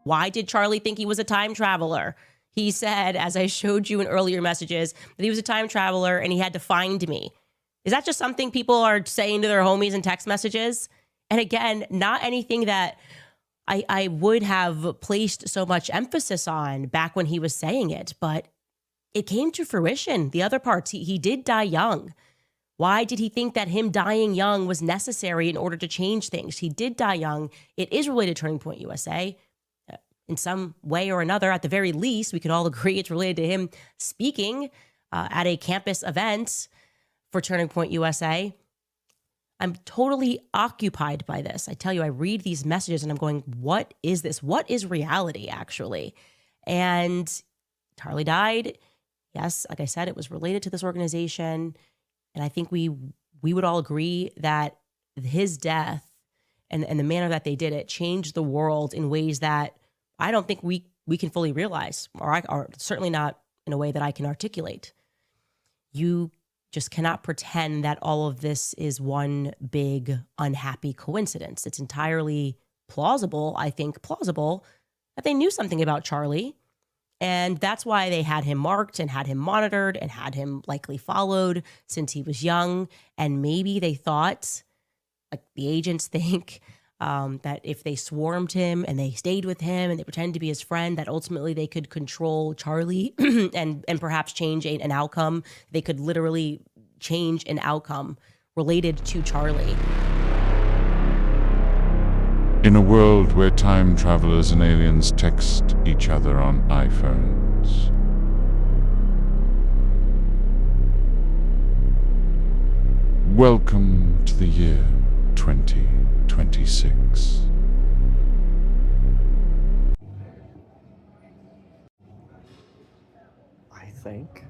Why did Charlie think he was a time traveler? He said, as I showed you in earlier messages, that he was a time traveler and he had to find me. Is that just something people are saying to their homies in text messages? And again, not anything that I would have placed so much emphasis on back when he was saying it, but it came to fruition. The other parts, he did die young. Why did he think that him dying young was necessary in order to change things? He did die young. It is related to Turning Point USA. In some way or another, at the very least, we can all agree it's related to him speaking at a campus event for Turning Point USA. I'm totally occupied by this. I tell you, I read these messages and I'm going, what is this? What is reality, actually? And Charlie died. Yes, like I said, it was related to this organization. And I think we would all agree that his death and the manner that they did it changed the world in ways that I don't think we can fully realize, or certainly not in a way that I can articulate. You just cannot pretend that all of this is one big unhappy coincidence. It's entirely plausible, I think plausible, that they knew something about Charlie. And that's why they had him marked and had him monitored and had him likely followed since he was young. And maybe they thought, like the agents think, that if they swarmed him and they stayed with him and they pretended to be his friend, that ultimately they could control Charlie and perhaps change an outcome. They could literally change an outcome related to Charlie. In a world where time travelers and aliens text each other on iPhones, welcome to the year 2026. I think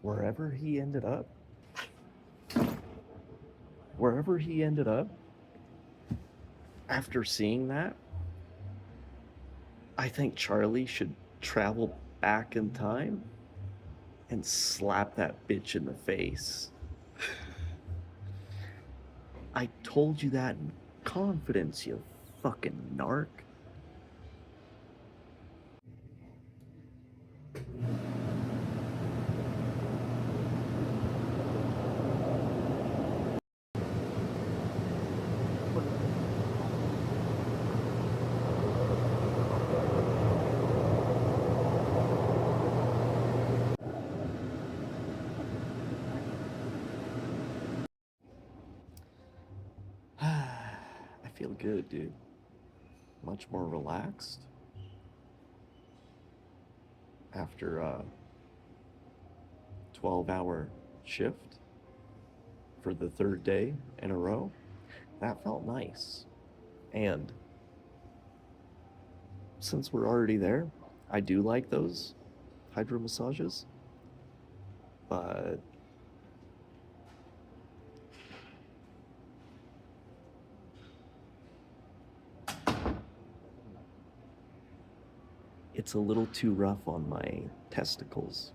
wherever he ended up, after seeing that, I think Charlie should travel back in time and slap that bitch in the face. I told you that in confidence, you fucking narc. I feel good, dude. Much more relaxed after a 12-hour shift for the third day in a row. That felt nice. And since we're already there, I do like those hydro massages, but it's a little too rough on my testicles.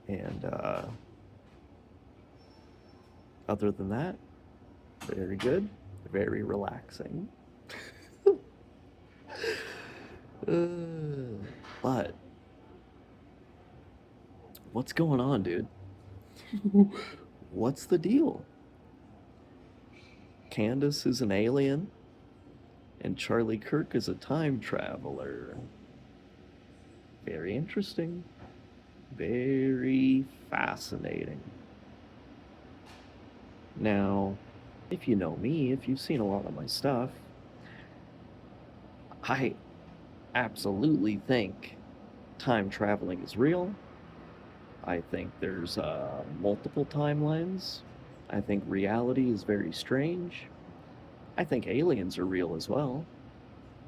And other than that, very good, very relaxing. But what's going on, dude? What's the deal? Candace is an alien, and Charlie Kirk is a time traveler. Very interesting. Very fascinating. Now, if you know me, if you've seen a lot of my stuff, I absolutely think time traveling is real. I think there's multiple timelines. I think reality is very strange. I think aliens are real as well.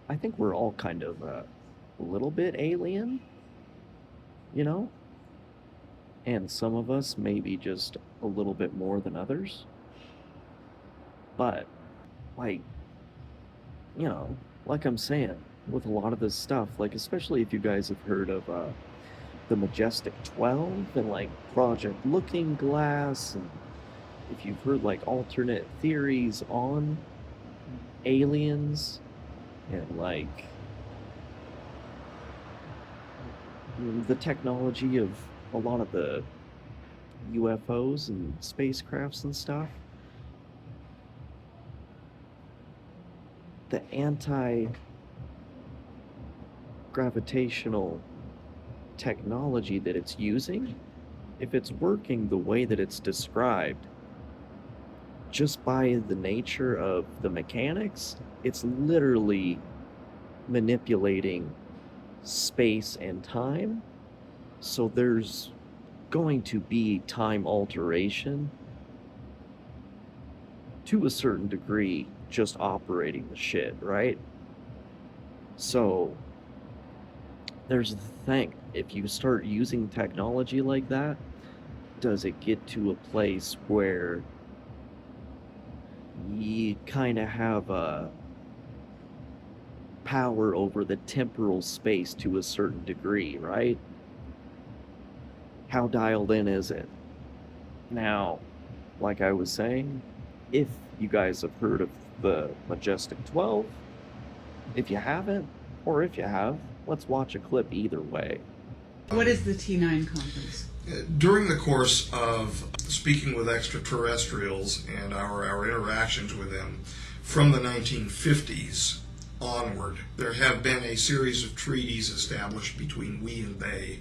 I think we're all kind of a little bit alien, you know? And some of us maybe just a little bit more than others. But, like, you know, like I'm saying, with a lot of this stuff, like, especially if you guys have heard of the Majestic 12 and, like, Project Looking Glass and, if you've heard like alternate theories on aliens and like the technology of a lot of the UFOs and spacecrafts and stuff, the anti-gravitational technology that it's using, if it's working the way that it's described, just by the nature of the mechanics, it's literally manipulating space and time. So there's going to be time alteration to a certain degree just operating the shit, right? So there's the thing. If you start using technology like that, does it get to a place where you kind of have a power over the temporal space to a certain degree, right? How dialed in is it? Now, like I was saying, if you guys have heard of the Majestic 12, if you haven't, or if you have, let's watch a clip either way. What is the T9 conference? During the course of speaking with extraterrestrials and our interactions with them from the 1950s onward, there have been a series of treaties established between we and they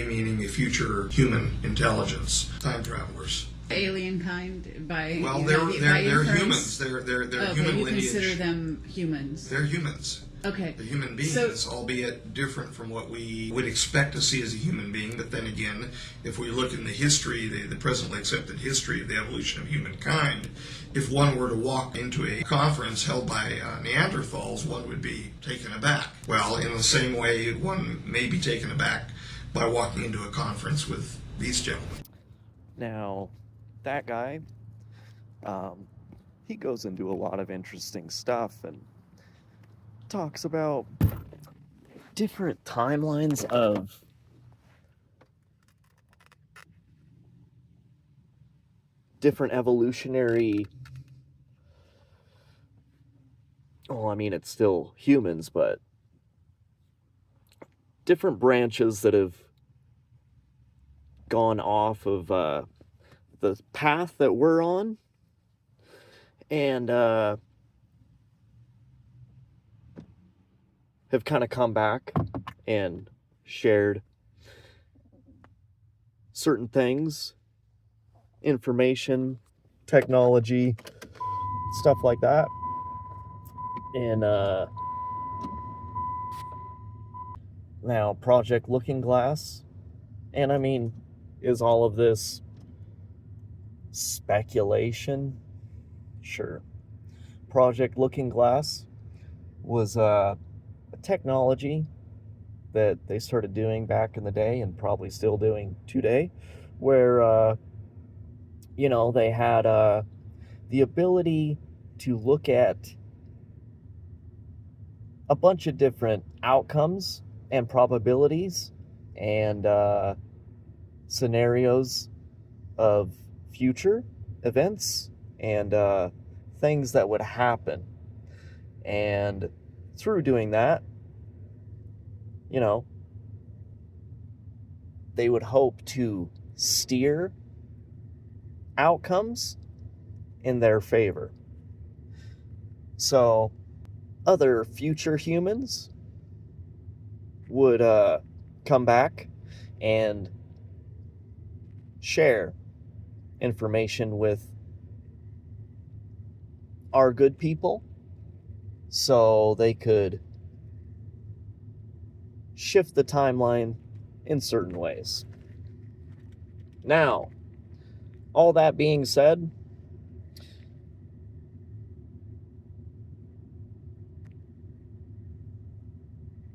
meaning a future human intelligence, time travelers. Alien kind by Well, by they're inference? humans. They're Okay, human you lineage. consider them humans. They're humans. Okay. The human beings, albeit different from what we would expect to see as a human being. But then again, if we look in the history, the presently accepted history of the evolution of humankind, if one were to walk into a conference held by Neanderthals, one would be taken aback. Well, in the same way, one may be taken aback by walking into a conference with these gentlemen. Now, that guy, he goes into a lot of interesting stuff and talks about different timelines of different evolutionary, well, I mean, it's still humans, but different branches that have gone off of the path that we're on, and have kind of come back and shared certain things, information, technology, stuff like that. And now Project Looking Glass, and I mean, is all of this speculation? Sure. Project Looking Glass was a technology that they started doing back in the day and probably still doing today, where they had the ability to look at a bunch of different outcomes and probabilities and scenarios of future events and things that would happen. And through doing that, they would hope to steer outcomes in their favor. So other future humans would come back and share information with our good people so they could shift the timeline in certain ways. Now, all that being said,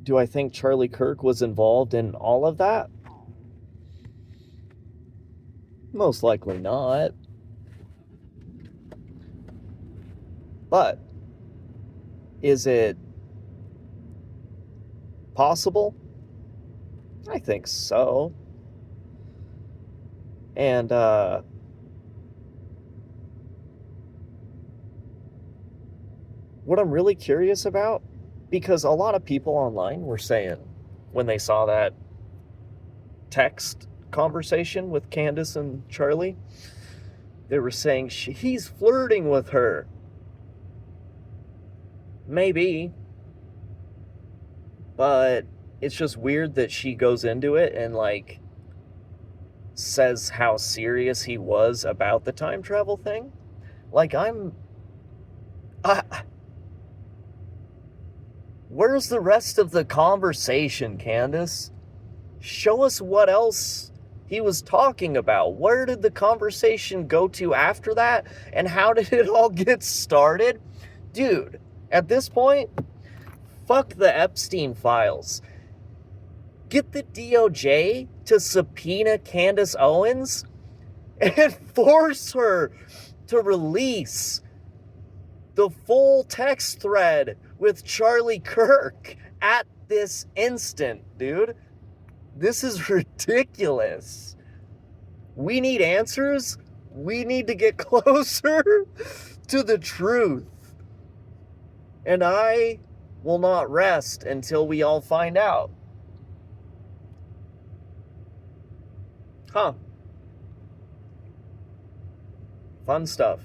do I think Charlie Kirk was involved in all of that? Most likely not. But is it possible? I think so. And what I'm really curious about, because a lot of people online were saying when they saw that text conversation with Candace and Charlie, they were saying he's flirting with her. Maybe. But it's just weird that she goes into it and, like, says how serious he was about the time travel thing. Like, where's the rest of the conversation, Candace? Show us what else he was talking about. Where did the conversation go to after that? And how did it all get started? Dude, at this point, fuck the Epstein files. Get the DOJ to subpoena Candace Owens and force her to release the full text thread with Charlie Kirk at this instant, dude. This is ridiculous. We need answers. We need to get closer to the truth. And I will not rest until we all find out. Huh. Fun stuff.